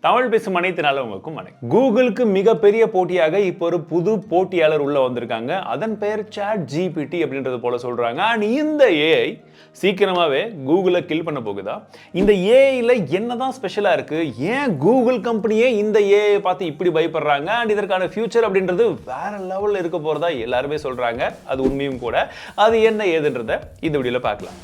தமிழ் பேசும் அனைத்து நல்லவங்களுக்கும் வணக்கம். கூகுளுக்கு மிகப்பெரிய போட்டியாக இப்போ ஒரு புது போட்டியாளர் உள்ள வந்திருக்காங்க. அதன் பெயர் chatGPT அப்படின்றது போல சொல்றாங்க. அண்ட் இந்த ஏஐ சீக்கிரமாவே கூகுளை கில் பண்ண போகுதா? இந்த ஏஐல என்னதான் ஸ்பெஷலா இருக்கு? ஏன் கூகுள் கம்பெனியே இந்த ஏஐ பார்த்து இப்படி பயப்படுறாங்க? அண்ட் இதற்கான ஃபியூச்சர் அப்படின்றது வேற லெவல்ல இருக்க போறதா எல்லாருமே சொல்றாங்க. அது உண்மையும் கூட. அது என்ன ஏதுன்றத இந்த வீடியோல பார்க்கலாம்.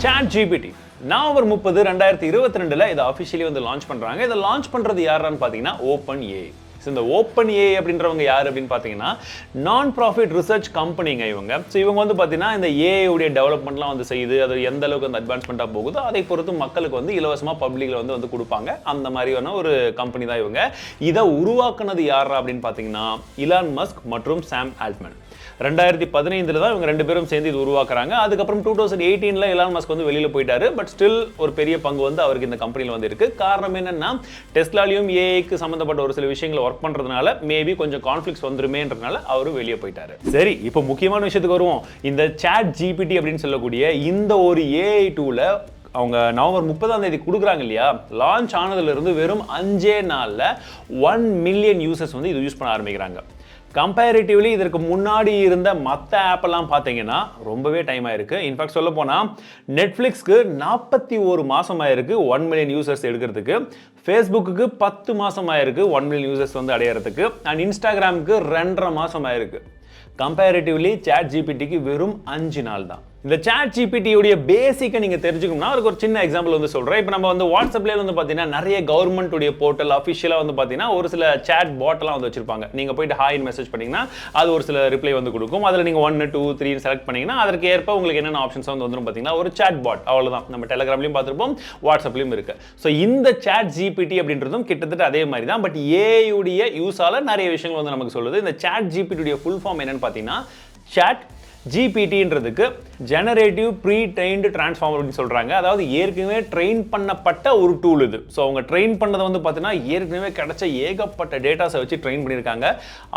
chatGPT நவம்பர் 30, 2022 இதை அஃபிஷியலி வந்து லான்ச் பண்றாங்க. இதை லான்ச் பண்றது யாரான்னு பாத்தீங்கன்னா openai. இந்த openai அப்படின்றவங்க யார் அப்படின்னு பாத்தீங்கன்னா நான் ப்ராஃபிட் ரிசர்ச் கம்பெனிங்க இவங்க. ஸோ இவங்க வந்து பாத்தீங்கன்னா இந்த ஏஐ உடைய டெவலப்மெண்ட்லாம் வந்து செய்து அது எந்த அளவுக்கு வந்து அட்வான்ஸ்மெண்ட்டாக போகுதோ அதை பொறுத்து மக்களுக்கு வந்து இலவசமாக பப்ளிக்ல வந்து கொடுப்பாங்க. அந்த மாதிரியான ஒரு கம்பெனி தான் இவங்க. இதை உருவாக்குனது யாரா அப்படின்னு பாத்தீங்கன்னா இலான் மஸ்க் மற்றும் சாம் ஆல்ட்மன். 2015 தான் இவங்க ரெண்டு பேரும் சேர்ந்து இது உருவாக்குறாங்க. அதுக்கப்புறம் 2018 இலான் மஸ்க் வந்து வெளியில போயிட்டாரு. பட் ஸ்டில் ஒரு பெரிய பங்கு வந்து அவருக்கு இந்த கம்பெனியில் வந்து இருக்கு. காரணம் என்னன்னா டெஸ்லாலையும் ஏஐக்கு சம்பந்தப்பட்ட ஒரு சில விஷயங்களை ஒர்க் பண்றதுனால மேபி கொஞ்சம் கான்ஃபிளிக்ஸ் வந்துருமேன்றதுனால அவரு வெளியே போயிட்டாரு. சரி, இப்போ முக்கியமான விஷயத்துக்கு வருவோம். இந்த chatGPT அப்படின்னு சொல்லக்கூடிய இந்த ஒரு ஏஐ டூல அவங்க நவம்பர் 30 கொடுக்குறாங்க இல்லையா? லான்ச் ஆனதுல இருந்து வெறும் 5 நாள்ல 1 மில்லியன் யூசர்ஸ் வந்து இது யூஸ் பண்ண ஆரம்பிக்கிறாங்க. கம்பேரிட்டிவ்லி இதற்கு முன்னாடி இருந்த மற்ற ஆப்பெல்லாம் பார்த்தீங்கன்னா ரொம்பவே டைம் ஆயிருக்கு. இன்ஃபேக்ட் சொல்ல போனால் நெட்ஃப்ளிக்ஸ்க்கு 41 மாதம் ஆயிருக்கு 1 மில்லியன் யூசர்ஸ் எடுக்கிறதுக்கு. ஃபேஸ்புக்கு 10 மாதம் ஆயிருக்கு 1 மில்லியன் யூசர்ஸ் வந்து அடையிறதுக்கு. அண்ட் இன்ஸ்டாகிராமுக்கு 2.5 மாதம் ஆயிருக்கு. கம்பேரிட்டிவ்லி chatGPTக்கு வெறும் 5 நாள் தான். இந்த chatGPT உடைய பேசிக்கை நீங்க தெரிஞ்சுக்கணும்னா அதுக்கு ஒரு சின்ன எக்ஸாம்பிள் வந்து சொல்றேன். இப்போ நம்ம வந்து வாட்ஸ்அப்லேயே வந்து பார்த்தீங்கன்னா நிறைய கவர்மெண்ட் உடைய போர்ட்டல் அஃபிஷியலாக வந்து பார்த்தீங்கன்னா ஒரு சில சேட் பாட்டெல்லாம் வந்து வச்சிருப்பாங்க. நீங்க போயிட்டு ஹாய்னு மெசேஜ் பண்ணீங்கன்னா அது ஒரு சில ரிப்ளை வந்து கொடுக்கும். அதில் நீங்க 1, 2, 3 செலக்ட் பண்ணீங்கன்னா அதற்கு ஏற்ப உங்களுக்கு என்னென்ன ஆப்ஷன்ஸ் வந்து வந்துடும் பார்த்தீங்கன்னா ஒரு சேட் பாட். அவ்வளவுதான். நம்ம டெலிகிராம்லையும் பார்த்துருப்போம், வாட்ஸ்அப்லையும் இருக்கு. ஸோ இந்த chatGPT அப்படின்றதும் கிட்டத்தட்ட அதே மாதிரி தான். பட் ஏஐ உடைய யூஸால நிறைய விஷயங்கள் வந்து நமக்கு சொல்லுது. இந்த chatGPT உடைய ஃபுல் ஃபார்ம் என்னன்னு பார்த்தீங்கன்னா ChatGPTன்றதுக்கு ஜெனரேட்டிவ் ப்ரீ ட்ரெயின்டு டிரான்ஸ்ஃபார்மர் அப்படின்னு சொல்றாங்க. அதாவது ஏற்கனவே ட்ரெயின் பண்ணப்பட்ட ஒரு டூல் இது. ஸோ அவங்க ட்ரெயின் பண்ணதை வந்து பார்த்தீங்கன்னா ஏற்கனவே கிடைச்ச ஏகப்பட்ட டேட்டாஸை வச்சு ட்ரெயின் பண்ணியிருக்காங்க.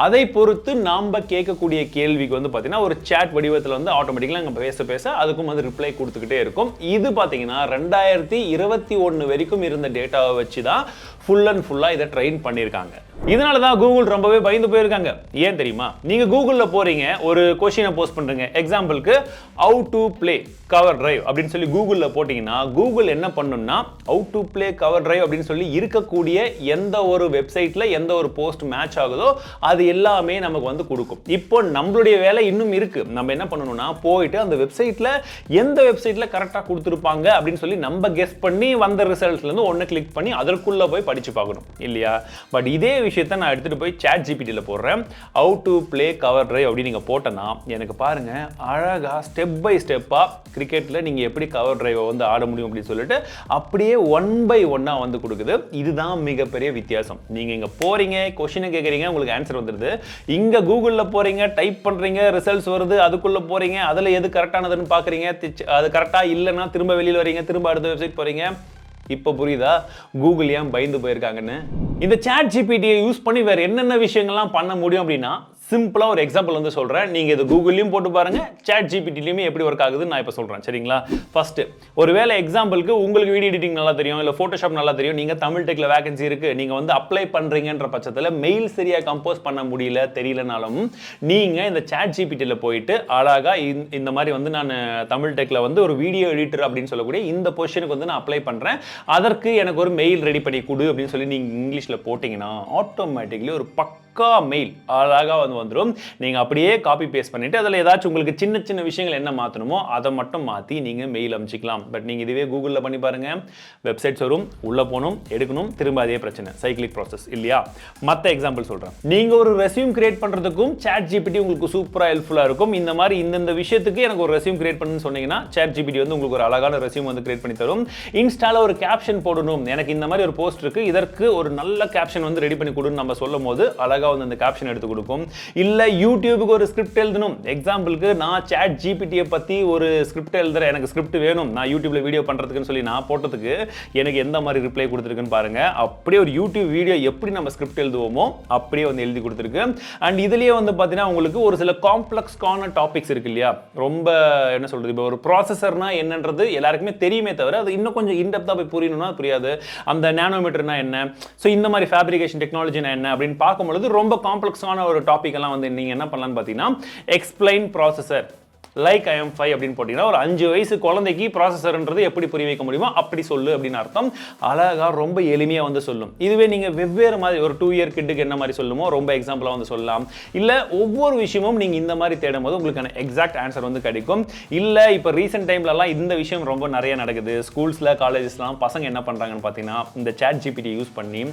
அதை பொறுத்து நாம் கேட்கக்கூடிய கேள்விக்கு வந்து பார்த்தீங்கன்னா ஒரு சேட் வடிவத்தில் வந்து ஆட்டோமேட்டிக்கலாக அங்கே பேச பேச அதுக்கும் வந்து ரிப்ளை கொடுத்துக்கிட்டே இருக்கும். இது பார்த்தீங்கன்னா 2021 வரைக்கும் இருந்த டேட்டாவை வச்சு தான் ஃபுல் அண்ட் ஃபுல்லாக இதை ட்ரெயின் பண்ணியிருக்காங்க. இதனால தான் கூகுள் ரொம்பவே பயந்து போயிருக்காங்க. ஏன் தெரியுமா? நீங்க கூகுள்ல போறீங்க, ஒரு கொஸ்டினை போஸ்ட் பண்றீங்க. எக்ஸாம்பிளுக்கு how to play cover drive அப்படின்னு சொல்லி கூகுள்ல போட்டீங்கன்னா கூகுள் என்ன பண்ணும்னா how to play cover drive அப்படின்னு சொல்லி இருக்கக்கூடிய எந்த ஒரு வெப்சைட்ல எந்த ஒரு போஸ்ட் மேட்ச் ஆகுதோ அது எல்லாமே நமக்கு வந்து கொடுக்கும். இப்போ நம்மளுடைய வேலை இன்னும் இருக்கு. நம்ம என்ன பண்ணணும்னா போயிட்டு அந்த வெப்சைட்ல எந்த வெப்சைட்ல கரெக்டா கொடுத்துருப்பாங்க அப்படின்னு சொல்லி நம்ம கெஸ் பண்ணி வந்த ரிசல்ட்ஸ்ல இருந்து ஒன்னு கிளிக் பண்ணி அதற்குள்ள போய் படிச்சு பார்க்கணும் இல்லையா? பட் இதே விஷயத்தை நான் எடுத்துட்டு போய் chatGPTல போடுறேன். how to play cover drive அப்படி நீங்க போட்டனா எனக்கு பாருங்க அழகா ஸ்டெப் பை ஸ்டெப்பா கிரிக்கெட்ல நீங்க எப்படி கவர் டிரைவை வந்து ஆட முடியும் அப்படின்னு சொல்லிட்டு அப்படியே 1 by 1 வந்து கொடுக்குது. இதுதான் மிகப்பெரிய வித்தியாசம். நீங்க இங்க போறீங்க, கொஸ்டினை கேட்குறீங்க, உங்களுக்கு ஆன்சர் வந்துடுது. இங்க கூகுள்ல போறீங்க, டைப் பண்றீங்க, ரிசல்ட்ஸ் வருது, அதுக்குள்ள போறீங்க, அதுல எது கரெக்டானதுன்னு பாக்குறீங்க, அது கரெக்டா இல்லைன்னா திரும்ப வெளியில் வரீங்க, திரும்ப அடுத்த வெப்சைட் போறீங்க. இப்போ புரியுதா கூகுள் ஏன் பயந்து போயிருக்காங்கன்னு? இந்த chatGPT யூஸ் பண்ணி வேற என்னென்ன விஷயங்கள்லாம் பண்ண முடியும் அப்படின்னா சிம்பிளா ஒரு எக்ஸாம்பிள் வந்து சொல்றேன். நீங்க இது கூகுள்லயும் போட்டு பாருங்க, chatGPTலயுமே எப்படி ஒர்க் ஆகுதுன்னு நான் இப்போ சொல்றேன். சரிங்களா? ஃபர்ஸ்ட் ஒருவேளை எக்ஸாம்பிளுக்கு உங்களுக்கு வீடியோ எடிட்டிங் நல்லா தெரியும், இல்ல போட்டோஷாப் நல்லா தெரியும், நீங்க தமிழ்டெக்ல வேகன்சி இருக்கு, நீங்க வந்து அப்ளை பண்றீங்கன்ற பட்சத்துல மெயில் சரியா கம்போஸ் பண்ண முடியல தெரியலனாலும் நீங்க இந்த chatGPTல போயிட்டு அழகா இந்த மாதிரி வந்து நான் தமிழ்டெக்ல வந்து ஒரு வீடியோ எடிட்டர் அப்படின்னு சொல்லக்கூடிய இந்த பொசிஷனுக்கு வந்து நான் அப்ளை பண்றேன், அதற்கு எனக்கு ஒரு மெயில் ரெடி பண்ணி கொடு அப்படின்னு சொல்லி நீங்க இங்கிலீஷ்ல போட்டீங்கன்னா ஆட்டோமேட்டிக்கலி ஒரு பக்கா மெயில் அழகா வந்து வந்துடும். நீங்க அப்படியே காப்பி பேஸ்ட் பண்ணிட்டு அதுல ஏதாச்சும் உங்களுக்கு சின்ன சின்ன விஷயங்கள் என்ன மாத்தணுமோ அதை மட்டும் மாத்தி நீங்க மெயில் அனுப்பிச்சிக்கலாம். பட் நீங்க இதுவே கூகுள்ல பண்ணி பாருங்க, வெப்சைட்ஸ் வரும், உள்ள போகணும், எடுக்கணும், திரும்ப அதே பிரச்சனை, சைக்கிளிக் ப்ராசஸ் இல்லையா? மற்ற எக்ஸாம்பிள் சொல்றேன். நீங்க ஒரு ரெஸ்யூம் கிரியேட் பண்றதுக்கும் chatGPT உங்களுக்கு சூப்பரா ஹெல்ப்ஃபுல்லா இருக்கும். இந்த மாதிரி இந்த விஷயத்துக்கு எனக்கு ஒரு ரெஸ்யூம் கிரியேட் பண்ணுன்னு சொன்னீங்கன்னா chatGPT வந்து உங்களுக்கு ஒரு அழகான ரெஸ்யூம் வந்து கிரியேட் பண்ணி தரும். இன்ஸ்டால ஒரு கேப்ஷன் போடணும், எனக்கு இந்த மாதிரி ஒரு போஸ்ட் இருக்கு, இதற்கு ஒரு நல்ல கேப்ஷன் வந்து ரெடி பண்ணி கொடுன்னு நம்ம சொல்லும் போது அழகா அழகாக வந்து அந்த கேப்ஷன் எடுத்து கொடுக்கும். இல்லை யூடியூபுக்கு ஒரு ஸ்கிரிப்ட் எழுதணும், எக்ஸாம்பிளுக்கு நான் chatGPT பற்றி ஒரு ஸ்கிரிப்ட் எழுதுறேன், எனக்கு ஸ்கிரிப்ட் வேணும் நான் யூடியூப்ல வீடியோ பண்ணுறதுக்குன்னு சொல்லி நான் போட்டதுக்கு எனக்கு எந்த மாதிரி ரிப்ளை கொடுத்துருக்குன்னு பாருங்க. அப்படியே ஒரு யூடியூப் வீடியோ எப்படி நம்ம ஸ்கிரிப்ட் எழுதுவோமோ அப்படியே வந்து எழுதி கொடுத்துருக்கு. அண்ட் இதுலேயே வந்து பார்த்தீங்கன்னா உங்களுக்கு ஒரு சில காம்ப்ளெக்ஸ்கான டாபிக்ஸ் இருக்கு இல்லையா, ரொம்ப என்ன சொல்றது, இப்போ ஒரு ப்ராசஸர்னா என்னன்றது எல்லாருக்குமே தெரியுமே தவிர அது இன்னும் கொஞ்சம் இன்டெப்த்தாக போய் புரியணும்னா புரியாது. அந்த நேனோமீட்டர்னா என்ன, ஸோ இந்த மாதிரி ஃபேப்ரிகேஷன் டெக்னாலஜினா என்ன அப்படின்னு பார்க்கும்பொழுது ரொம்ப காம்ப்ளெக்ஸான ஒரு டாபிக் எல்லாம் வந்து நீங்கள் என்ன பண்ணலான்னு பார்த்தீங்கன்னா எக்ஸ்பிளைன் ப்ராசஸர் லைக் IM5 அப்படின்னு போட்டிங்கன்னா ஒரு 5 வயசு குழந்தைக்கு ப்ராசஸர்ன்றது எப்படி புரிய வைக்க முடியுமோ அப்படி சொல்லு அப்படின்னு அர்த்தம். அழகாக ரொம்ப எளிமையாக வந்து சொல்லும். இதுவே நீங்கள் வெவ்வேறு மாதிரி ஒரு 2 இயர் கிட்டுக்கு என்ன மாதிரி சொல்லுமோ ரொம்ப எக்ஸாம்பிளாக வந்து சொல்லலாம். இல்லை ஒவ்வொரு விஷயமும் நீங்கள் இந்த மாதிரி தேடும் போது உங்களுக்கான எக்ஸாக்ட் ஆன்சர் வந்து கிடைக்கும். இல்லை இப்போ ரீசெண்ட் டைம்லலாம் இந்த விஷயம் ரொம்ப நிறைய நடக்குது. ஸ்கூல்ஸில் காலேஜஸ்லாம் பசங்க என்ன பண்ணுறாங்கன்னு பார்த்தீங்கன்னா இந்த chatGPT யூஸ் பண்ணி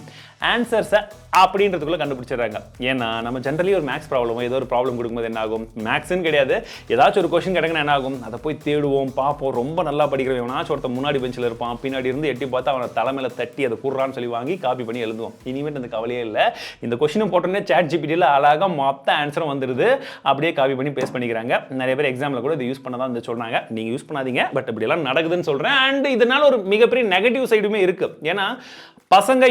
ஆன்சர்ஸை அப்படின்றதுக்குள்ளே கண்டுபிடிச்சிடுறாங்க. ஏன்னா நம்ம ஜென்ரலி ஒரு மேக்ஸ் ப்ராப்ளமோ ஏதோ ஒரு ப்ராப்ளம் கொடுக்கும்போது என்ன ஆகும், மேக்ஸ்ன்னு கிடையாது ஏதாச்சும் ஒரு கொஸ்டின் கிடைக்குன்னா என்ன ஆகும், அதை போய் தேடுவோம் பார்ப்போம். ரொம்ப நல்லா படிக்கிறவனாச்சும் ஒருத்தர் முன்னாடி பெஞ்சில் இருப்பான், பின்னாடி இருந்து எட்டி பார்த்து அவனை தலைமையில தட்டி அதை கூடுறான்னு சொல்லி வாங்கி காப்பி பண்ணி எழுதுவோம். இனிமேல் அந்த கவலையே இல்லை. இந்த கொஸ்டினை போட்டோன்னே chatGPTல அழகாக மொத்த ஆன்சரும் வந்துடுது, அப்படியே காப்பி பண்ணி பேஸ்ட் பண்ணிக்கிறாங்க. நிறைய பேர் எக்ஸாமில் கூட இதை யூஸ் பண்ண தான் வந்து சொல்கிறாங்க. நீங்கள் யூஸ் பண்ணாதீங்க, பட் இப்படியெல்லாம் நடக்குதுன்னு சொல்கிறேன். அண்ட் இதனால ஒரு மிகப்பெரிய நெகட்டிவ் சைடுமே இருக்குது. ஏன்னா பசங்க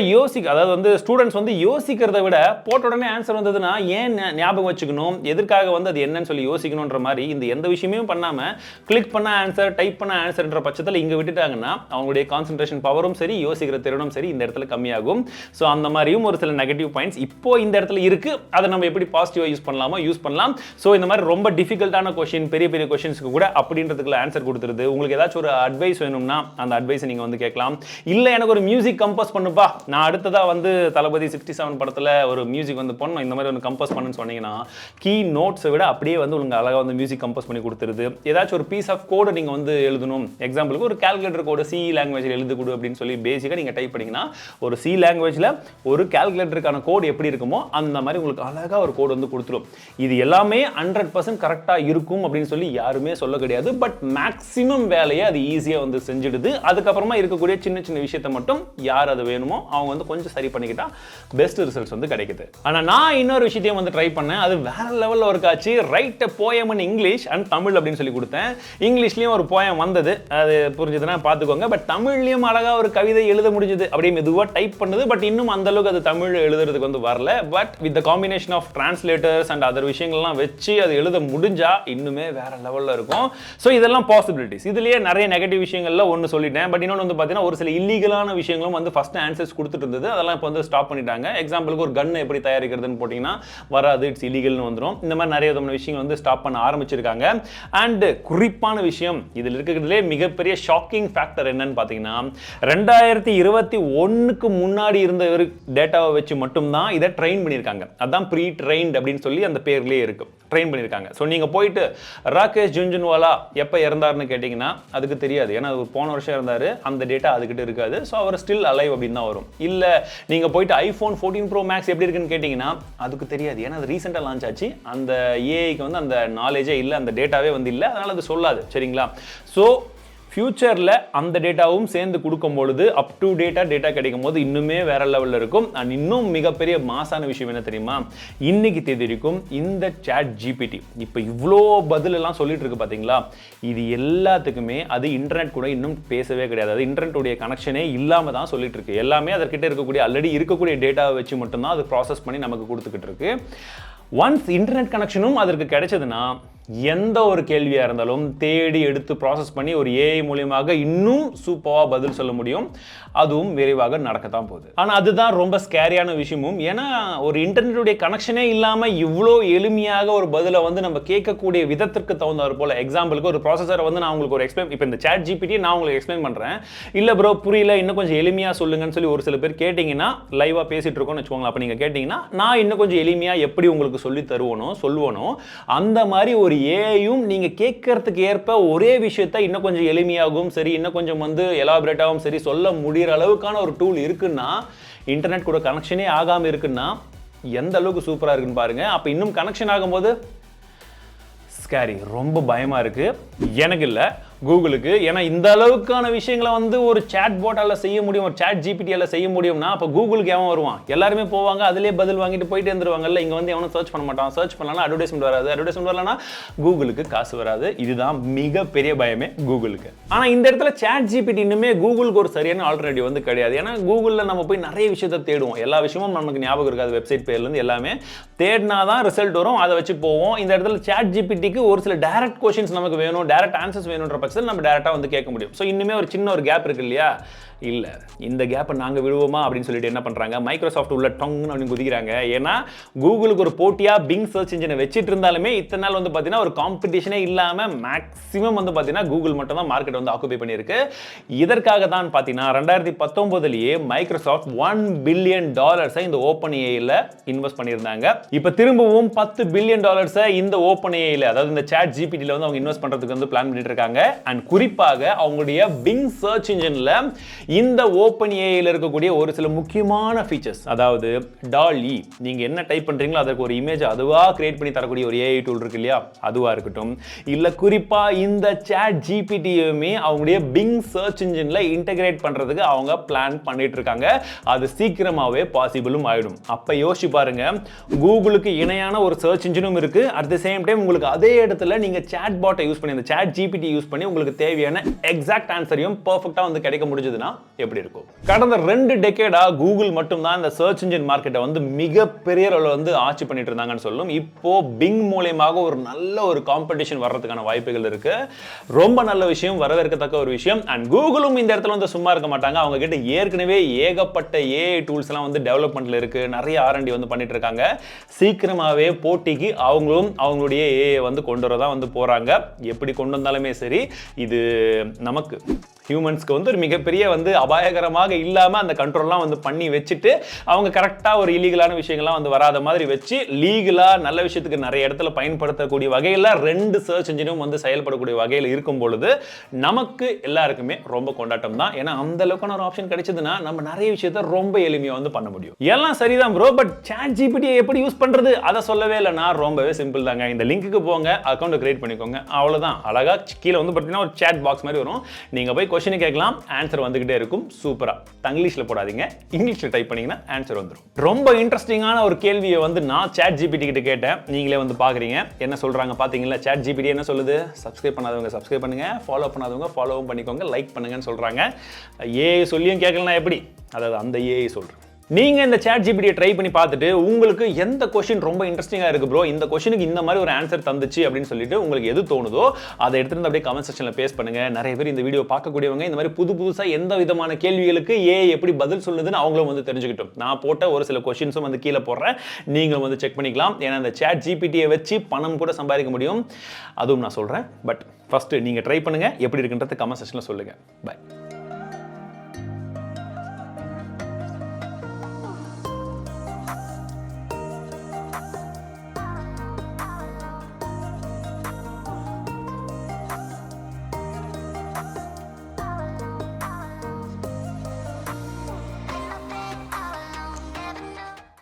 அதாவது வந்து ஸ்டூடெண்ட்ஸ் வந்து யோசிக்கிறத விட போட்ட உடனே ஆன்சர் வந்ததுன்னா ஏன் ஞாபகம் வச்சுக்கணும், எதற்காக வந்து அது என்னன்னு சொல்லி யோசிக்கணுன்ற மாதிரி இந்த எந்த விஷயமே பண்ணாம கிளிக் பண்ண ஆன்சர் டைப் பண்ண ஆன்சர்ன்ற பட்சத்தில் இங்கே விட்டுட்டாங்கன்னா அவங்களுடைய கான்சன்ட்ரேஷன் பவரும் சரி யோசிக்கிற திறனும் சரி இந்த இடத்துல கம்மியாகும். ஸோ அந்த மாதிரியும் ஒரு சில நெகட்டிவ் பாயிண்ட்ஸ் இப்போ இந்த இடத்துல இருக்கு. அதை நம்ம எப்படி பாசிட்டிவாக யூஸ் பண்ணலாமோ யூஸ் பண்ணலாம். ஸோ இந்த மாதிரி ரொம்ப டிஃபிகல்ட்டான கொஸ்டின் பெரிய பெரிய கொஸ்டின்ஸ்க்கு கூட அப்படின்றதுக்குள்ள ஆன்சர் கொடுத்துருது. உங்களுக்கு ஏதாச்சும் ஒரு அட்வைஸ் வேணும்னா அந்த அட்வைஸை நீங்கள் வந்து கேட்கலாம். இல்லை எனக்கு ஒரு மியூசிக் கம்போஸ் பண்ணுப்பா, நான் அடுத்ததா வந்து தளபதி 67 படத்துல ஒரு மியூசிக் வந்து பண்ணணும், இந்த மாதிரி வந்து கம்போஸ் பண்ணுன்னு சொன்னீங்கன்னா கீ நோட்ஸை விட அப்படியே வந்து உங்களுக்கு அழகாக வந்து மியூசிக் கம்போஸ் பண்ணி கொடுத்துருது. ஏதாச்சும் ஒரு பீஸ் ஆஃப் கோடு நீங்கள் வந்து எழுதணும், எக்ஸாம்பிளுக்கு ஒரு கால்குலேட்டர் கோடு C லாங்குவேஜில் எழுது கொடு அப்படின்னு சொல்லி பேசிக்காக நீங்கள் டைப் பண்ணிங்கன்னா ஒரு C லாங்குவேஜில் ஒரு கால்குலேட்டருக்கான கோடு எப்படி இருக்குமோ அந்த மாதிரி உங்களுக்கு அழகாக ஒரு கோடு வந்து கொடுத்துரும். இது எல்லாமே 100% கரெக்டாக இருக்கும் அப்படின்னு சொல்லி யாருமே சொல்ல கிடையாது. பட் மேக்ஸிமம் வேலையை அது ஈஸியாக வந்து செஞ்சிடுது. அதுக்கப்புறமா இருக்கக்கூடிய சின்ன சின்ன விஷயத்தை மட்டும் யார் அது வேணுமோ அவங்க வந்து கொஞ்சம் சரி பண்ணிக்கிட்டா பெஸ்ட் ரிசல்ட்ஸ் வந்து கிடைக்குது. ஆனா நான் இன்னொரு விஷயத்தையும் வந்து ட்ரை பண்ணேன். அது வேற லெவல்ல ஒர்க் ஆச்சு. Right a poem in English and Tamil அப்படின்னு சொல்லி கொடுத்தேன். இங்கிலீஷ்லயும் ஒரு போயம் வந்தது, அது புரிஞ்சதுன்னா பார்த்துக்கோங்க. பட் தமிழ்லயும் அழகா ஒரு கவிதை எழுத முடிஞ்சது. அப்படியே மெதுவாக டைப் பண்ணுது. பட் இன்னும் அந்த அளவுக்கு அது தமிழ் எழுதுறதுக்கு வந்து வரல. But with the combination of translators and other விஷயங்கள்லாம் வச்சு அது எழுத முடிஞ்சா இன்னுமே வேற லெவல்ல இருக்கும். ஸோ இதெல்லாம் பாசிபிலிட்டிஸ். இதுலயே நிறைய நெகட்டிவ் விஷயங்கள்ல ஒன்று சொல்லிட்டேன். பட் இன்னொன்று வந்து பார்த்தீங்கன்னா ஒரு சில இல்லீகலான விஷயங்களும் வந்து ஃபர்ஸ்ட் ஆன்சர்ஸ் கொடுத்துட்டு இருந்தது. அதெல்லாம் இப்போ வந்து ஸ்டாப் பண்ணிட்டாங்க. எக்ஸாம்பிளுக்கு ஒரு கன் எப்படி தயாரிக்கிறதுன்னு போட்டிங்கன்னா வராது, இட்ஸ் இல்லீகல்னு வந்துடும். இந்த மாதிரி நிறைய விதமான விஷயங்கள் வந்து ஸ்டாப் பண்ண ஆரம்பிச்சிருக்காங்க. அண்ட் குறிப்பான விஷயம் இதில் இருக்கிறதுலே மிகப்பெரிய ஷாக்கிங் ஃபேக்டர் என்னன்னு பார்த்தீங்கன்னா 2021க்கு முன்னாடி இருந்த ஒரு டேட்டாவை வச்சு மட்டும்தான் இதை ட்ரெயின் பண்ணியிருக்காங்க. அதான் ப்ரீ ட்ரெயின்ட் அப்படின்னு சொல்லி அந்த பேர்லேயே இருக்கு, ட்ரெயின் பண்ணியிருக்காங்க. ஸோ நீங்கள் போயிட்டு ராகேஷ் ஜுன்ஜுன்வாலா எப்போ இறந்தாருன்னு கேட்டிங்கன்னா அதுக்கு தெரியாது. ஏன்னா அது போன வருஷம் இருந்தார், அந்த டேட்டா அதுக்கிட்ட இருக்காது. ஸோ அவர் ஸ்டில் அலைவ் அப்படின்னு தான் வரும். இல்லை நீங்கள் போயிட்டு iPhone 14 Pro Max எப்படி இருக்குன்னு கேட்டிங்கன்னா அதுக்கு தெரியாது. ஏன்னா அது ரீசெண்டாக லான்ச் ஆச்சு. அந்த ஏஐக்கு வந்து அந்த நாலேஜே இல்லை, அந்த டேட்டாவே வந்து இல்லை, அதனால் அது சொல்லாது. சரிங்களா? ஸோ ஃபியூச்சரில் அந்த டேட்டாவும் சேர்ந்து கொடுக்கும் பொழுது அப் டு டேட்டா கிடைக்கும் போது இன்னுமே வேற லெவலில் இருக்கும். அண்ட் இன்னும் மிகப்பெரிய மாசான விஷயம் என்ன தெரியுமா, இன்னைக்கு தேதி வரைக்கும் இந்த chatGPT இப்போ இவ்வளோ பதிலெல்லாம் சொல்லிட்டு இருக்கு பார்த்தீங்களா, இது எல்லாத்துக்குமே அது இன்டர்நெட் கூட இன்னும் பேசவே கிடையாது. அது இன்டர்நெட்டுடைய கனெக்ஷனே இல்லாமல் தான் சொல்லிட்டு இருக்கு. எல்லாமே அதற்கிட்ட இருக்கக்கூடிய ஆல்ரெடி இருக்கக்கூடிய டேட்டாவை வச்சு மட்டும்தான் அது ப்ராசஸ் பண்ணி நமக்கு கொடுத்துக்கிட்டு இருக்கு. ஒன்ஸ் இன்டர்நெட் கனெக்ஷனும் அதற்கு கிடைச்சதுன்னா எந்த ஒரு கேள்வியாக இருந்தாலும் தேடி எடுத்து ப்ராசஸ் பண்ணி ஒரு ஏஐ மூலியமாக இன்னும் சூப்பராக பதில் சொல்ல முடியும். அதுவும் விரைவாக நடக்கத்தான் போகுது. ஆனால் அதுதான் ரொம்ப ஸ்கேரியான விஷயமும். ஏன்னா ஒரு இன்டர்நெட்டுடைய கனெக்ஷனே இல்லாமல் இவ்வளோ எளிமையாக ஒரு பதிலை வந்து நம்ம கேட்கக்கூடிய விதத்திற்கு தகுந்தார் போல. எக்ஸாம்பிளுக்கு ஒரு ப்ராசஸரை வந்து நான் உங்களுக்கு ஒரு எக்ஸ்பிளைன், இப்போ இந்த chatGPT நான் உங்களுக்கு எக்ஸ்பிளைன் பண்ணுறேன். இல்லை ப்ரோ புரியல, இன்னும் கொஞ்சம் எளிமையாக சொல்லுங்கன்னு சொல்லி ஒரு சில பேர் கேட்டிங்கன்னா, லைவாக பேசிகிட்டு இருக்கோம்னு வச்சுக்கோங்களேன். அப்போ நீங்கள் கேட்டிங்கன்னா நான் இன்னும் கொஞ்சம் எளிமையாக எப்படி உங்களுக்கு சொல்லி சொல்லுவனோ அந்த மாதிரி ஒரு ஏஐயும் நீங்க கேட்கறதுக்கு ஏற்ப ஒரே விஷயத்தை இன்னும் கொஞ்சம் எளிமையாகவும் சரி, இன்னும் கொஞ்சம் வந்து எலாபரேட்டாகவும் சரி சொல்ல முடிகிற அளவுக்கான ஒரு டூல் இருக்குன்னா, இன்டர்நெட் கூட கனெக்ஷனே ஆகாமல் இருக்குன்னா எந்த அளவுக்கு சூப்பராக இருக்குன்னு பாருங்க. அப்போ இன்னும் கனெக்ஷன் ஆகும்போது ஸ்கேரி, ரொம்ப பயமா இருக்கு. எனக்கு இல்லை, கூகுளுக்கு. ஏன்னா இந்த அளவுக்கான விஷயங்களை வந்து ஒரு சாட் போட்டால செய்ய முடியும், ஒரு சாட் ஜிபிடியால செய்ய முடியும்னா அப்போ கூகுளுக்கு எவன் வருவான்? எல்லாருமே போவாங்க, அதிலே பதில் வாங்கிட்டு போயிட்டே இருந்துருவாங்கல்ல. இங்க வந்து எவனும் சர்ச் பண்ண மாட்டான். சர்ச் பண்ணலனா அட்வர்டைஸ்மெண்ட் வராது, அட்வர்டைஸ்மெண்ட் வரலனா கூகுளுக்கு காசு வராது. இதுதான் மிகப்பெரிய பயமே கூகுளுக்கு. ஆனா இந்த இடத்துல சாட் ஜிபிடி இன்னுமே கூகுளுக்கு ஒரு சரியான ஆல்டர்னேட்டிவ் வந்து கிடையாது. ஏன்னா கூகுளில் நம்ம போய் நிறைய விஷயத்தை தேடுவோம், எல்லா விஷயமும் நமக்கு ஞாபகம் இருக்காது, வெப்சைட் பேர்லேருந்து எல்லாமே தேடினாதான் ரிசல்ட் வரும், அதை வச்சு போவோம். இந்த இடத்துல சாட் ஜிபிடிக்கு ஒரு சில டைரக்ட் கொஸ்டின்ஸ் நமக்கு வேணும், டைரக்ட் ஆன்சர்ஸ் வேணுன்ற பட்சத்தில் நம்ம டைரக்டா வந்து கேட்க முடியும். ஸோ இன்னுமே ஒரு சின்ன ஒரு கேப் இருக்கு இல்லையா? இல்ல இந்த கேப்பை நாங்க விடுவோமா அப்படின்னு சொல்லிட்டு என்ன பண்றாங்க, மைக்ரோசாஃப்ட் உள்ள டொங்னு அப்படின்னு குதிக்கிறாங்க. ஏன்னா கூகுளுக்கு ஒரு போட்டியா பிங் சர்ச் இன்ஜினை வச்சிட்டு இருந்தாலுமே இத்தனை நாள் வந்து பார்த்தீங்கன்னா ஒரு காம்படிஷனே இல்லாம மேக்ஸிமம் வந்து பார்த்தீங்கன்னா கூகுள் மட்டும் தான் மார்க்கெட் வந்து ஆக்குபை பண்ணியிருக்கு. இதற்காக தான் பார்த்தீங்கன்னா 2019லயே மைக்ரோசாஃப்ட் $1 பில்லியன் இந்த ஓப்பன் ஏஐல இன்வெஸ்ட் பண்ணியிருந்தாங்க. இப்போ திரும்பவும் $10 பில்லியன் இந்த ஓப்பன் ஏஐல, அதாவது இந்த சாட் ஜிபிடில வந்து அவங்க இன்வெஸ்ட் பண்றதுக்கு வந்து பிளான் பண்ணிட்டு இருக்காங்க. அண்ட் குறிப்பாக அவங்களுடைய பிங் சர்ச் இன்ஜின்ல இந்த ஓப்பன் ஏஐல இருக்கக்கூடிய ஒரு சில முக்கியமான ஃபீச்சர்ஸ், அதாவது டாலி, நீங்க என்ன டைப் பண்றீங்களோ அதற்கு ஒரு இமேஜ் அதுவா கிரியேட் பண்ணி தரக்கூடிய ஒரு ஏஐ டூல் இருக்கு இல்லையா, அதுவா இருக்கட்டும், இல்ல குறிப்பா இந்த சாட் ஜிபிடியுமே அவங்களுடைய பிங் சர்ச் இன்ஜின்ல இன்டகிரேட் பண்றதுக்கு அவங்க பிளான் பண்ணிட்டு இருக்காங்க. அது சீக்கிரமாவே பாசிபிளும் ஆயிடும். அப்ப யோசிச்சு பாருங்க, கூகுளுக்கு இணையான ஒரு சர்ச் இன்ஜினும் இருக்கு, அட் தி சேம் டைம் உங்களுக்கு அதே இடத்துல நீங்க சாட் பாட்டை யூஸ் பண்ணி, இந்த சாட் ஜிபிடி யூஸ் பண்ணி உங்களுக்கு தேவையான எக்ஸாக்ட் ஆன்சரையும் பெர்ஃபெக்ட்டா வந்து கிடைக்க முடிஞ்சதுன்னா எப்படி இருக்கும்? கடந்த 2 டெக்கேடா கூகுள் மட்டும் தான் இந்த சர்ச் இன்ஜின் மார்க்கெட்டை வந்து மிகப்பெரிய அளவுல வந்து ஆட்சி பண்ணிட்டு இருந்தாங்கன்னு சொல்லும். இப்போ பிங் மூலமாக ஒரு நல்ல ஒரு காம்படிஷன் வர்றதுக்கான வாய்ப்புகள் இருக்கு. ரொம்ப நல்ல விஷயம், வரவேற்கத்தக்க ஒரு விஷயம். அண்ட் கூகுளும் இந்த இடத்துல வந்து சும்மா இருக்க மாட்டாங்க. அவங்க கிட்ட ஏற்கனவே ஏகப்பட்ட ஏஐ டூல்ஸ் எல்லாம் வந்து டெவலப்மெண்ட்ல இருக்கு, நிறைய R&D வந்து பண்ணிட்டு இருக்காங்க. சீக்கிரமாவே போட்டிக்கு அவங்களும் அவங்களுடைய ஏஐ வந்து கொண்டு வரதா வந்து போறாங்க. எப்படி கொண்டு வந்தாலுமே சரி, இது நமக்கு ஹியூமன்ஸ்க்கு வந்து ஒரு மிகப்பெரிய வந்து அபாயகரமாக இல்லாம அந்த கண்ட்ரோல்லாம் வந்து பண்ணி வச்சுட்டு அவங்க கரெக்டா ஒரு இல்லீகலான விஷயங்கள்லாம் வந்து வராத மாதிரி வச்சு லீகலா நல்ல விஷயத்துக்கு நிறைய இடத்துல பயன்படுத்தக்கூடிய வகையில் 2 சர்ச் இன்ஜினும் வந்து செயல்படக்கூடிய வகையில் இருக்கும் பொழுது நமக்கு எல்லாருக்குமே ரொம்ப கொண்டாட்டம் தான். ஏன்னா அந்த அளவுக்கான ஒரு ஆப்ஷன் கிடைச்சதுன்னா நம்ம நிறைய விஷயத்த ரொம்ப எளிமையா வந்து பண்ண முடியும். எல்லாம் சரிதான் ப்ரோ, பட் சாட் ஜிபிடியை எப்படி யூஸ் பண்றது அதை சொல்லவே இல்லை. நான் ரொம்பவே சிம்பிள் தாங்க. இந்த லிங்க்குக்கு போங்க, அக்கௌண்ட் கிரியேட் பண்ணிக்கோங்க, அவ்வளவுதான். அழகா கீழே வந்து பார்த்தீங்கன்னா ஒரு சாட் பாக்ஸ் மாதிரி வரும், நீங்க போய் क्वेश्चन கேட்கலாம், ஆன்சர் வந்துகிட்டே இருக்கும். சூப்பரா தங்கிலீஷ்ல போடாதீங்க, இங்கிலீஷ்ல டைப் பண்ணீங்கன்னா ஆன்சர் வந்துரும். ரொம்ப இன்ட்ரெஸ்டிங்கான ஒரு கேள்வியை வந்து நான் சாட் ஜிபிடி கிட்ட கேட்டேன். நீங்களே வந்து பாக்குறீங்க என்ன சொல்றாங்க பாத்தீங்களா? சாட் ஜிபிடி என்ன சொல்லுது? சப்ஸ்கிரைப் பண்ணாதவங்க சப்ஸ்கிரைப் பண்ணுங்க, ஃபாலோ பண்ணாதவங்க ஃபாலோவும் பண்ணிக்கோங்க, லைக் பண்ணுங்கன்னு சொல்றாங்க. ஏஐ சொல்லியும் கேட்கலனா எப்படி? அதாவது அந்த ஏஐ சொல்றேன். நீங்க இந்த சாட் ஜிபிடியை ட்ரை பண்ணி பார்த்துட்டு உங்களுக்கு எந்த क्वेश्चन ரொம்ப இன்ட்ரெஸ்டிங்கா இருக்கு ப்ரோ, இந்த क्वेश्चनக்கு இந்த மாதிரி ஒரு ஆன்சர் தந்துச்சு அப்படின்னு சொல்லிட்டு உங்களுக்கு எது தோணுதோ அதை எடுத்து அப்படியே கமெண்ட் செக்ஷன்ல பேஸ்ட் பண்ணுங்க. நிறைய பேர் இந்த வீடியோ பார்க்கக்கூடியவங்க இந்த மாதிரி புதுசா எந்த விதமான கேள்விகளுக்கு ஏஐ எப்படி பதில் சொல்லுதுன்னு அவங்களும் வந்து தெரிஞ்சுக்கிட்டோம். நான் போட்ட ஒரு சில क्वेश्चंसும் வந்து கீழே போடுறேன், நீங்களும் வந்து செக் பண்ணிக்கலாம். ஏன்னா இந்த சாட் ஜிபிடியை வச்சு பணம் கூட சம்பாதிக்க முடியும், அதுவும் நான் சொல்றேன். பட் ஃபர்ஸ்ட் நீங்க ட்ரை பண்ணுங்க, எப்படி இருக்குன்றத கமெண்ட் செக்ஷன்ல சொல்லுங்க. பை.